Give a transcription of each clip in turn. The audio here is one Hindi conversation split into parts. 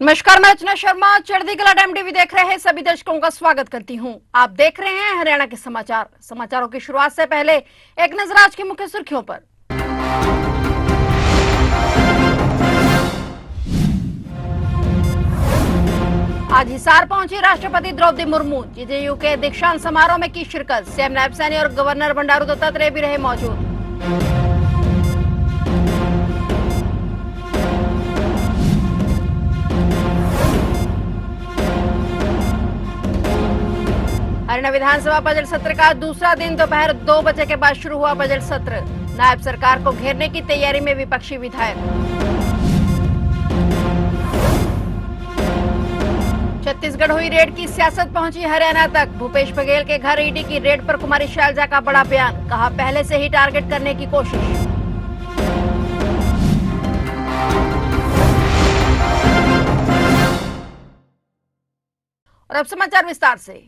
नमस्कार, मैं रचना शर्मा चढ़ती कला टाइम टीवी देख रहे हैं सभी दर्शकों का स्वागत करती हूं। आप देख रहे हैं हरियाणा के समाचार। समाचारों की शुरुआत से पहले एक नजर आज की मुख्य सुर्खियों पर। आज हिसार पहुंची राष्ट्रपति द्रौपदी मुर्मू। जेजेयू के दीक्षांत समारोह में की शिरकत। सीएम नायब सैनी और गवर्नर बंडारू दत्तात्रेय भी रहे मौजूद। हरियाणा विधानसभा बजट सत्र का दूसरा दिन दोपहर 2 बजे के बाद शुरू हुआ बजट सत्र। नायब सरकार को घेरने की तैयारी में विपक्षी विधायक। छत्तीसगढ़ हुई रेड की सियासत पहुंची हरियाणा तक। भूपेश बघेल के घर ईडी की रेड पर कुमारी शैलजा का बड़ा बयान। कहा, पहले से ही टारगेट करने की कोशिश। और अब समाचार विस्तार से।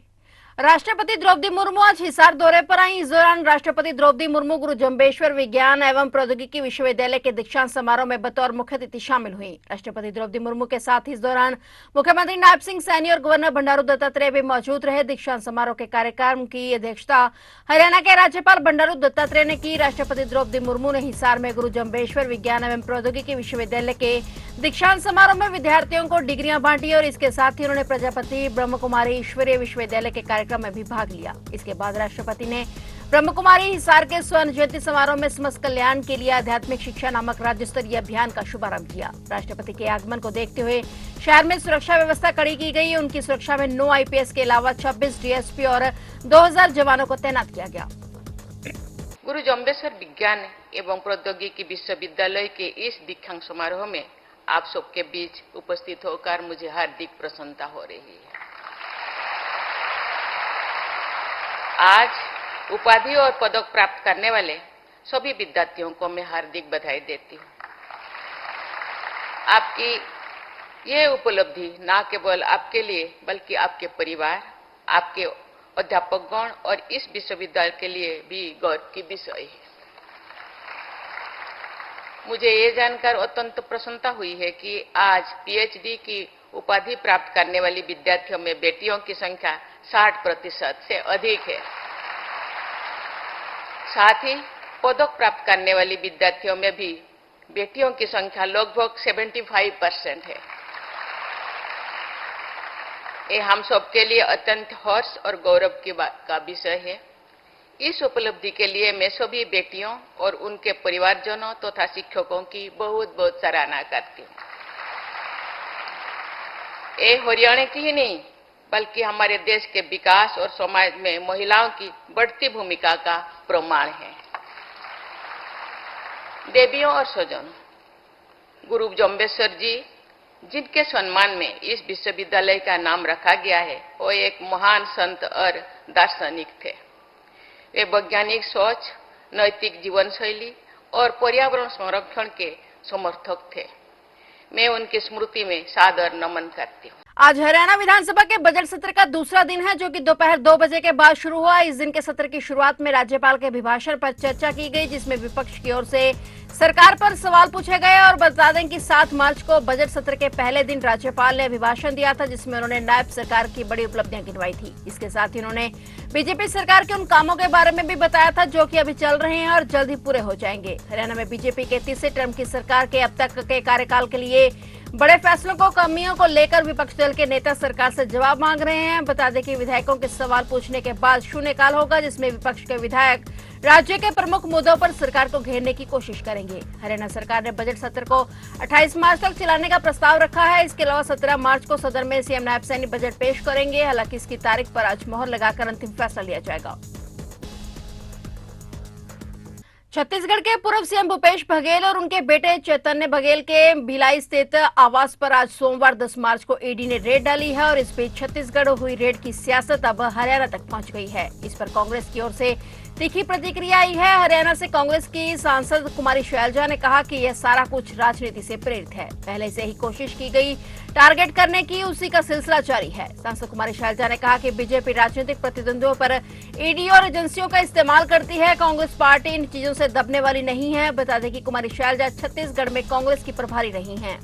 राष्ट्रपति द्रौपदी मुर्मू आज हिसार दौरे पर आई। इस दौरान राष्ट्रपति द्रौपदी मुर्मू गुरु जम्बेश्वर विज्ञान एवं प्रौद्योगिकी विश्वविद्यालय के दीक्षांत समारोह में बतौर मुख्य अतिथि शामिल हुई। राष्ट्रपति द्रौपदी मुर्मू के साथ इस दौरान मुख्यमंत्री नायब सिंह सैनी और गवर्नर बंडारू दत्तात्रेय भी मौजूद रहे। दीक्षांत समारोह के कार्यक्रम की अध्यक्षता हरियाणा के राज्यपाल बंडारू दत्तात्रेय ने की। राष्ट्रपति द्रौपदी मुर्मू ने हिसार में गुरु जम्बेश्वर विज्ञान एवं प्रौद्योगिकी विश्वविद्यालय के दीक्षांत समारोह में विद्यार्थियों को डिग्रियां बांटी और इसके साथ ही उन्होंने प्रजापति ब्रह्म कुमारी ईश्वरीय विश्वविद्यालय के कार्यक्रम में भी भाग लिया। इसके बाद राष्ट्रपति ने ब्रह्म कुमारी हिसार के स्वर्ण जयंती समारोह में समस्त कल्याण के लिए आध्यात्मिक शिक्षा नामक राज्य स्तरीय अभियान का शुभारंभ किया। राष्ट्रपति के आगमन को देखते हुए शहर में सुरक्षा व्यवस्था कड़ी की गई। उनकी सुरक्षा में 9 आईपीएस के अलावा 26 डीएसपी और 2000 जवानों को तैनात किया गया। गुरु जम्बेश्वर विज्ञान एवं प्रौद्योगिकी विश्वविद्यालय के इस दीक्षांत समारोह में आप सबके बीच उपस्थित होकर मुझे हार्दिक प्रसन्नता हो रही है। आज उपाधि और पदक प्राप्त करने वाले सभी विद्यार्थियों को मैं हार्दिक बधाई देती हूँ। आपकी ये उपलब्धि न केवल आपके लिए बल्कि आपके परिवार, आपके अध्यापकगण और इस विश्वविद्यालय के लिए भी गौरव की विषय है। मुझे ये जानकर अत्यंत प्रसन्नता हुई है कि आज पीएचडी की उपाधि प्राप्त करने वाली विद्यार्थियों में बेटियों की संख्या 60% से अधिक है। साथ ही पदक प्राप्त करने वाली विद्यार्थियों में भी बेटियों की संख्या लगभग 75% है। ये हम सबके लिए अत्यंत हर्ष और गौरव की बात का विषय है। इस उपलब्धि के लिए मैं सभी बेटियों और उनके परिवारजनों तथा शिक्षकों की बहुत बहुत सराहना करती हूँ। ये हरियाणा की ही नहीं बल्कि हमारे देश के विकास और समाज में महिलाओं की बढ़ती भूमिका का प्रमाण है। देवियों और स्वजनों, गुरु जम्बेश्वर जी जिनके सम्मान में इस विश्वविद्यालय का नाम रखा गया है, वो एक महान संत और दार्शनिक थे। वे वैज्ञानिक सोच, नैतिक जीवन शैली और पर्यावरण संरक्षण के समर्थक थे। मैं उनकी स्मृति में सादर नमन करती हूँ। आज हरियाणा विधानसभा के बजट सत्र का दूसरा दिन है, जो कि दोपहर 2 बजे के बाद शुरू हुआ। इस दिन के सत्र की शुरुआत में राज्यपाल के अभिभाषण पर चर्चा की गई, जिसमें विपक्ष की ओर से सरकार पर सवाल पूछे गए। और बता दें कि 7 मार्च को बजट सत्र के पहले दिन राज्यपाल ने अभिभाषण दिया था, जिसमें उन्होंने नायब सरकार की बड़ी उपलब्धियां गिनवाई थी। इसके साथ ही उन्होंने बीजेपी सरकार के उन कामों के बारे में भी बताया था जो कि अभी चल रहे हैं और जल्द ही पूरे हो जाएंगे। हरियाणा में बीजेपी के तीसरे टर्म की सरकार के अब तक के कार्यकाल के लिए बड़े फैसलों को, कमियों को लेकर विपक्ष दल के नेता सरकार से जवाब मांग रहे हैं। बता दें कि विधायकों के सवाल पूछने के बाद शून्यकाल होगा, जिसमें विपक्ष के विधायक राज्य के प्रमुख मुद्दों पर सरकार को घेरने की कोशिश करेंगे। हरियाणा सरकार ने बजट सत्र को 28 मार्च तक चलाने का प्रस्ताव रखा है। इसके अलावा 17 मार्च को सदन में सीएम नायब सैनी बजट पेश करेंगे। हालांकि इसकी तारीख पर आज मोहर लगाकर अंतिम फैसला लिया जाएगा। छत्तीसगढ़ के पूर्व सीएम भूपेश बघेल और उनके बेटे चैतन्य बघेल के भिलाई स्थित आवास पर आज सोमवार 10 मार्च को ईडी ने रेड डाली है। और इस बीच छत्तीसगढ़ हुई रेड की सियासत अब हरियाणा तक पहुंच गई है। इस पर कांग्रेस की ओर से तीखी प्रतिक्रिया आई है। हरियाणा से कांग्रेस की सांसद कुमारी शैलजा ने कहा कि यह सारा कुछ राजनीति से प्रेरित है। पहले से ही कोशिश की गई टारगेट करने की, उसी का सिलसिला जारी है। सांसद कुमारी शैलजा ने कहा कि बीजेपी राजनीतिक प्रतिद्वंदियों पर ईडी और एजेंसियों का इस्तेमाल करती है। कांग्रेस पार्टी इन चीजों से दबने वाली नहीं है। बता दें कि कुमारी शैलजा छत्तीसगढ़ में कांग्रेस की प्रभारी रही हैं।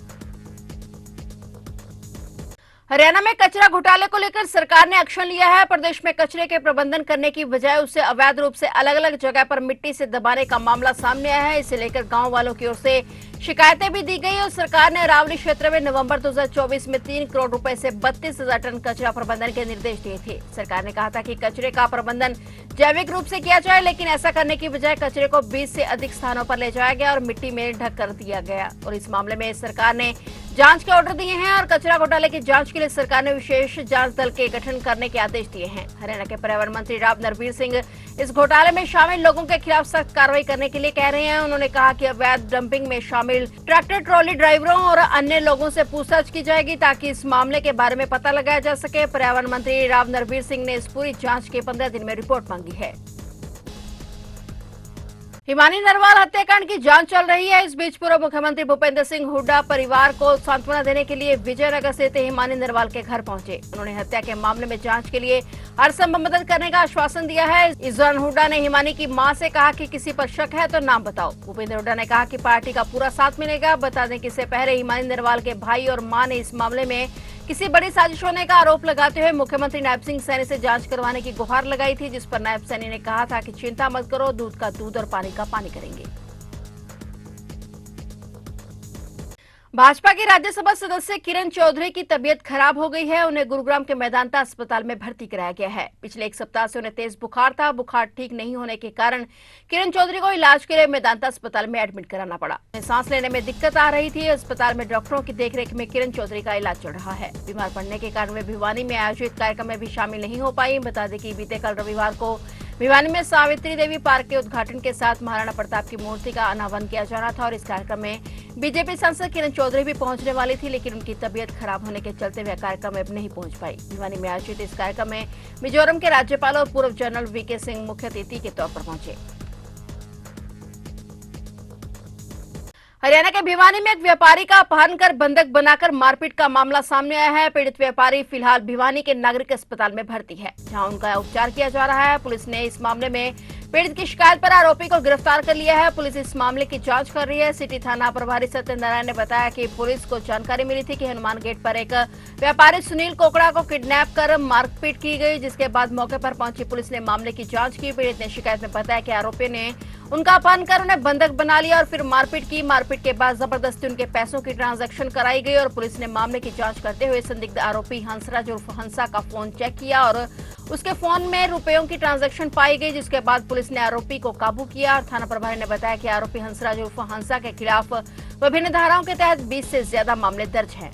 हरियाणा में कचरा घोटाले को लेकर सरकार ने एक्शन लिया है। प्रदेश में कचरे के प्रबंधन करने की बजाय उसे अवैध रूप से अलग अलग जगह पर मिट्टी से दबाने का मामला सामने आया है। इसे लेकर गांव वालों की ओर से शिकायतें भी दी गई और सरकार ने अरावली क्षेत्र में नवंबर 2024 में 3 करोड़ रुपए से 32,000 टन कचरा प्रबंधन के निर्देश दिए थे। सरकार ने कहा था कि कचरे का प्रबंधन जैविक रूप से किया जाए, लेकिन ऐसा करने की बजाय कचरे को 20 से अधिक स्थानों पर ले जाया गया और मिट्टी में ढक कर दिया गया। और इस मामले में सरकार ने जांच के ऑर्डर दिए हैं और कचरा घोटाले की जांच के लिए सरकार ने विशेष जांच दल के गठन करने के आदेश दिए हैं। हरियाणा के पर्यावरण मंत्री राव नरवीर सिंह इस घोटाले में शामिल लोगों के खिलाफ सख्त कार्रवाई करने के लिए कह रहे हैं। उन्होंने कहा कि अवैध डंपिंग में शामिल ट्रैक्टर ट्रॉली ड्राइवरों और अन्य लोगों से पूछताछ की जाएगी ताकि इस मामले के बारे में पता लगाया जा सके। पर्यावरण मंत्री राव नरवीर सिंह ने इस पूरी जांच के 15 दिन में रिपोर्ट मांगी है। हिमानी नरवाल हत्याकांड की जांच चल रही है। इस बीच पूर्व मुख्यमंत्री भूपेंद्र सिंह हुड्डा परिवार को सांत्वना देने के लिए विजयनगर स्थित हिमानी नरवाल के घर पहुंचे। उन्होंने हत्या के मामले में जांच के लिए हर संभव मदद करने का आश्वासन दिया है। इस दौरान हुड्डा ने हिमानी की मां से कहा कि किसी पर शक है तो नाम बताओ। भूपेंद्र हुड्डा ने कहा कि पार्टी का पूरा साथ मिलेगा। बता दें कि इससे पहले हिमानी नरवाल के भाई और मां ने इस मामले में किसी बड़ी साजिश होने का आरोप लगाते हुए मुख्यमंत्री नायब सिंह सैनी से जांच करवाने की गुहार लगाई थी, जिस पर नायब सैनी ने कहा था कि चिंता मत करो, दूध का दूध और पानी का पानी करेंगे। भाजपा के राज्यसभा सदस्य किरण चौधरी की तबीयत खराब हो गई है। उन्हें गुरुग्राम के मेदांता अस्पताल में भर्ती कराया गया है। पिछले 1 सप्ताह से उन्हें तेज बुखार था। बुखार ठीक नहीं होने के कारण किरण चौधरी को इलाज के लिए मेदांता अस्पताल में एडमिट कराना पड़ा। उन्हें सांस लेने में दिक्कत आ रही थी। अस्पताल में डॉक्टरों की देखरेख में किरण चौधरी का इलाज चल रहा है। बीमार पड़ने के कारण वे भिवानी में आयोजित कार्यक्रम में भी शामिल नहीं हो पाई। बता दें कि बीते कल रविवार को भिवानी में सावित्री देवी पार्क के उद्घाटन के साथ महाराणा प्रताप की मूर्ति का अनावरण किया जाना था और इस कार्यक्रम में बीजेपी सांसद किरण चौधरी भी पहुंचने वाली थी, लेकिन उनकी तबीयत खराब होने के चलते वे कार्यक्रम में नहीं पहुंच पाई। भिवानी में आयोजित इस कार्यक्रम में मिजोरम के राज्यपाल और पूर्व जनरल वीके सिंह मुख्य अतिथि के तौर पर पहुंचे। हरियाणा के भिवानी में एक व्यापारी का अपहरण कर बंधक बनाकर मारपीट का मामला सामने आया है। पीड़ित व्यापारी फिलहाल भिवानी के नागरिक अस्पताल में भर्ती है, जहां उनका उपचार किया जा रहा है। पुलिस ने इस मामले में पीड़ित की शिकायत पर आरोपी को गिरफ्तार कर लिया है। पुलिस इस मामले की जांच कर रही है। सिटी थाना प्रभारी सत्यनारायण ने बताया कि पुलिस को जानकारी मिली थी कि हनुमान गेट पर एक व्यापारी सुनील कोकड़ा को किडनैप कर मारपीट की गई, जिसके बाद मौके पर पहुंची पुलिस ने मामले की जांच की। पीड़ित ने शिकायत में बताया कि आरोपी ने उनका अपहरण कर उन्हें बंधक बना लिया और फिर मारपीट की। मारपीट के बाद जबरदस्ती उनके पैसों की ट्रांजैक्शन कराई गई और पुलिस ने मामले की जांच करते हुए संदिग्ध आरोपी हंसराज उर्फ हंसा का फोन चेक किया और उसके फोन में रुपयों की ट्रांजैक्शन पाई गई, जिसके बाद पुलिस ने आरोपी को काबू किया। और थाना प्रभारी ने बताया कि आरोपी हंसराज उर्फ हंसा के खिलाफ विभिन्न धाराओं के तहत 20 से ज्यादा मामले दर्ज हैं।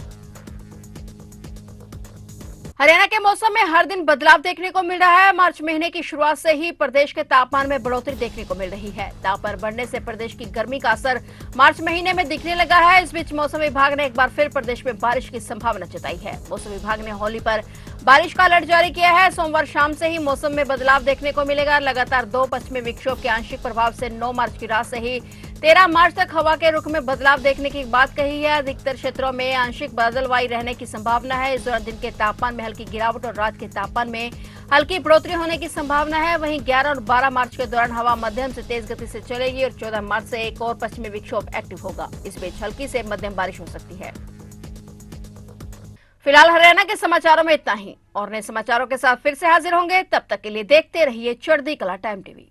हरियाणा के मौसम में हर दिन बदलाव देखने को मिल रहा है। मार्च महीने की शुरुआत से ही प्रदेश के तापमान में बढ़ोतरी देखने को मिल रही है। तापमान बढ़ने से प्रदेश की गर्मी का असर मार्च महीने में दिखने लगा है। इस बीच मौसम विभाग ने एक बार फिर प्रदेश में बारिश की संभावना जताई है। मौसम विभाग ने होली पर बारिश का अलर्ट जारी किया है। सोमवार शाम से ही मौसम में बदलाव देखने को मिलेगा। लगातार 2 पश्चिमी विक्षोभ के आंशिक प्रभाव से 9 मार्च की रात से ही 13 मार्च तक हवा के रुख में बदलाव देखने की बात कही है। अधिकतर क्षेत्रों में आंशिक बादलवाई रहने की संभावना है। इस दौरान दिन के तापमान में हल्की गिरावट और रात के तापमान में हल्की बढ़ोतरी होने की संभावना है। वहीं 11 और 12 मार्च के दौरान हवा मध्यम से तेज गति से चलेगी और 14 मार्च से एक और पश्चिमी विक्षोभ एक्टिव होगा। इस बीच हल्की से मध्यम बारिश हो सकती है। फिलहाल हरियाणा के समाचारों में इतना ही और नए समाचारों के साथ फिर से हाजिर होंगे। तब तक के लिए देखते रहिए चढ़ती कला टाइम टीवी।